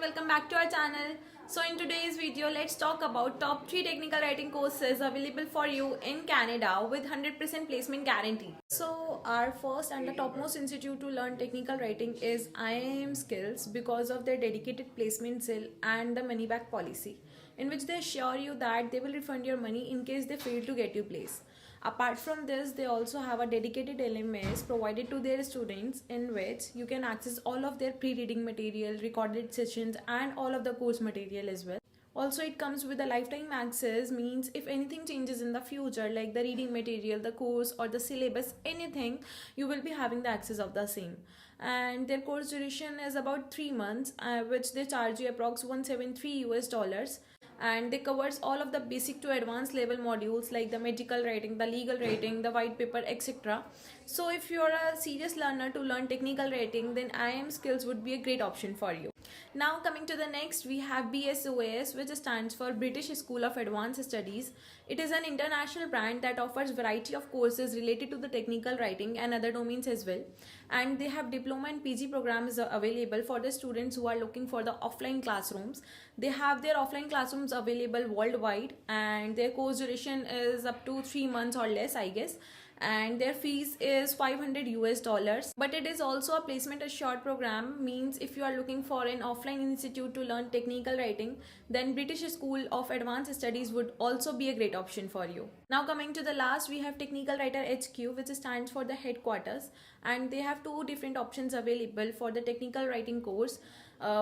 welcome back to our channel. So in today's video, let's talk about top 3 technical writing courses available for you in Canada with 100% placement guarantee. So our first and the topmost institute to learn technical writing is IIM Skills because of their dedicated placement cell and the money back policy, in which they assure you that they will refund your money in case they fail to get you place. Apart from this, they also have a dedicated LMS provided to their students in which you can access all of their pre-reading material, recorded sessions and all of the course material as well. Also, it comes with a lifetime access, means if anything changes in the future like the reading material, the course or the syllabus, anything, you will be having the access of the same. And their course duration is about 3 months, which they charge you approx 173 US dollars, and they covers all of the basic to advanced level modules like the medical writing, the legal writing, the white paper, etc. So if you're a serious learner to learn technical writing, then IIM Skills would be a great option for you. Now coming to the next, we have BSOAS, which stands for British School of Advanced Studies. It is an international brand that offers variety of courses related to the technical writing and other domains as well. And they have diploma and PG programs available for the students who are looking for the offline classrooms. They have their offline classrooms available worldwide, and their course duration is up to 3 months or less, I guess, and their fees is 500 US dollars. But it is also a placement assured program, means if you are looking for an offline institute to learn technical writing, then British School of Advanced Studies would also be a great option for you. Now coming to the last, we have Technical Writer HQ, which stands for the headquarters, and they have two different options available for the technical writing course,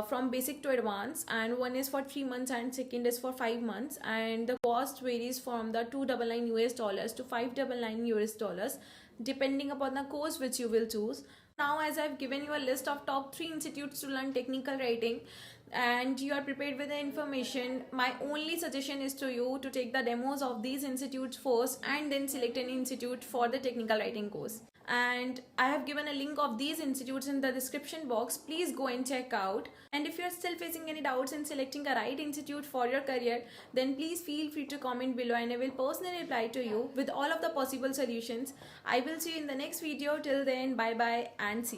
from basic to advanced, and one is for 3 months and second is for 5 months, and the cost varies from the 299 US dollars to 599 US dollars depending upon the course which you will choose. Now, as I've given you a list of top 3 institutes to learn technical writing and you are prepared with the information, my only suggestion is to you to take the demos of these institutes first and then select an institute for the technical writing course. And I have given a link of these institutes in the description box. Please go and check out. And if you are still facing any doubts in selecting a right institute for your career, then please feel free to comment below and I will personally reply to you with all of the possible solutions. I will see you in the next video. Till then, bye bye and see you.